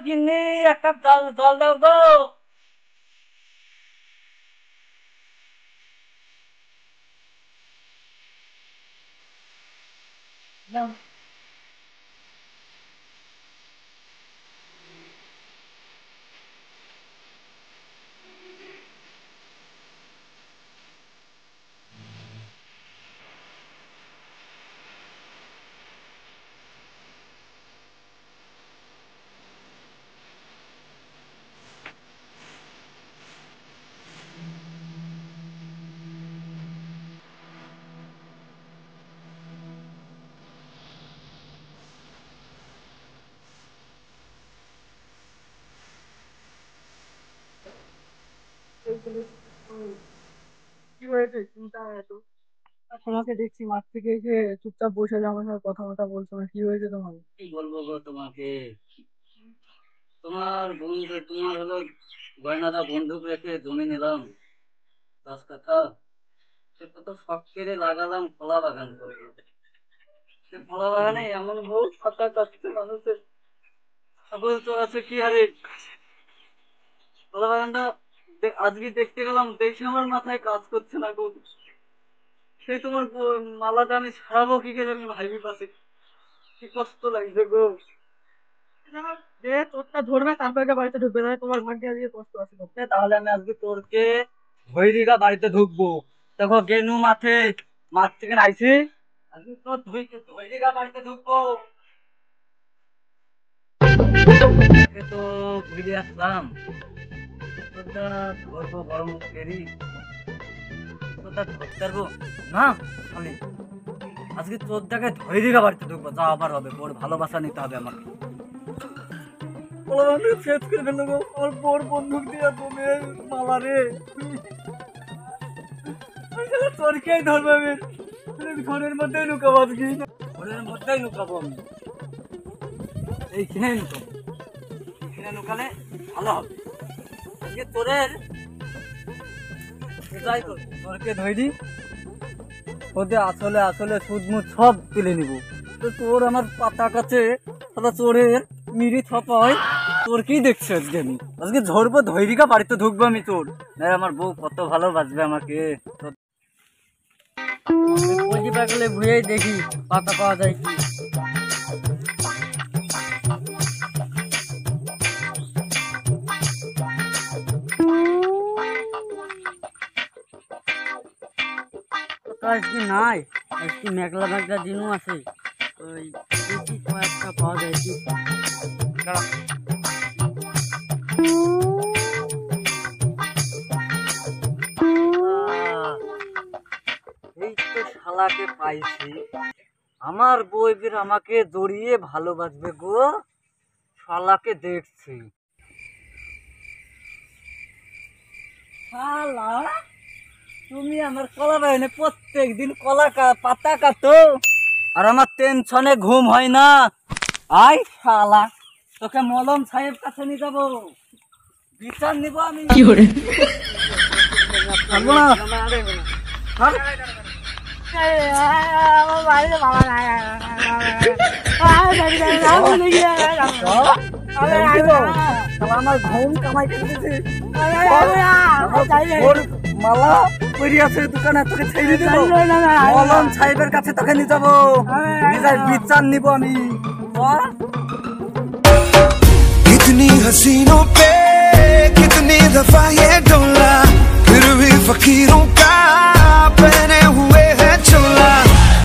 গিন্নি এক কাপ জল জল দাও গো। দাও। কি হয়েছে চিন্তা এত? তোমাকে দেখছি মাঠ থেকে এসে চুপচাপ বসে আছে, আমার সঙ্গে কথা কথা বলছো না, কি হয়েছে তোমার? কি বলবো গো তোমাকে? তোমার হলো গয়নাটা বন্ধুক রেখে জমি নিলাম 10 কাঠা। সেটা তো শখ করে লাগালাম কলা বাগান করে। সে কলা বাগানে এমন বউ ফাঁকা কাটছে মানুষের, ছাগল তো আছে কি আরে। কলা বাগানটা আজকে দেখতে গেলাম, দেখে আমার মাথায় কাজ করছে না গো। সেই তোমার মালাটা আমি ছাড়াবো কি করে আমি ভাবি পাচ্ছি, কি কষ্ট লাগছে গো। যে তোরটা ধরবে তারপরে বাড়িতে ঢুকবে, না তোমার ভাগ্যে আজকে কষ্ট আছে করতে। তাহলে আমি আজকে তোরকে ধৈরিকা বাড়িতে ঢুকবো। দেখো গেনু মাঠে, মাঠ থেকে আইছি, আজকে তোর ধৈরিকা বাড়িতে ঢুকবো। আজকে তো ঘুরে আসলাম, তোরটা ধরবো গরম ফেরি, তোরটা ধরতে পারবো না। আমি আজকে তোরটাকে ধৈরিকা বাড়িতে ঢুকবো, যা আবার হবে, ওর ভালোবাসা নিতে হবে আমাকে। শেষ করে ফেললো গো, ওর বোর বন্দুক দিয়ে তুমি মালা রে। তোরকেই ধরবে আমি, ঘরের মধ্যেই লুকাবো আজকে। ঘরের মধ্যেই লুকাবো আমি, এইখানে লুকাবো, এইখানে লুকালে ভালো হবে। আজকে তোরের যাই কর, তোরকে ধরি ওদের আসলে আসলে সুদমুদ সব তুলে নিব। তো তোর আমার পাতা কাছে সাদা চোরের মিরি থপায়, তোর কি দেখছো আজকে? আমি আজকে ধরবো ধৈরিকা বাড়িতে ঢুকবো আমি তোর। আমার বউ কত ভালোবাসবে আমাকে। বলছি পাগলে ঘুরেই দেখি পাতা পাওয়া যায় কি। আজকে নাই, আজকে মেঘলা মেঘলা দিনও আছে, ওই দেখি কয়েকটা পাওয়া যায় কি। এই তো শালাকে পাইছি, আমার বউ এবার আমাকে জড়িয়ে ভালোবাসবে গো। শালাকে দেখছি। শালা তুমি আমার কলা বাগানে প্রত্যেক দিন পাতা কাটো, আর আমার টেনশনে ঘুম হয় না। আই শালা, তোকে মলম সাহেব কাছে নিয়ে যাবো, বিচার নিব আমি। কি করে থাকবো না। আমার ঘুম কামাই কেটেছে, মালা পরি আছে দোকানে, তোকে ছেড়ে দেবো। মলম সাহেবের কাছে তোকে নিয়ে যাবো, বিচার নিব আমি।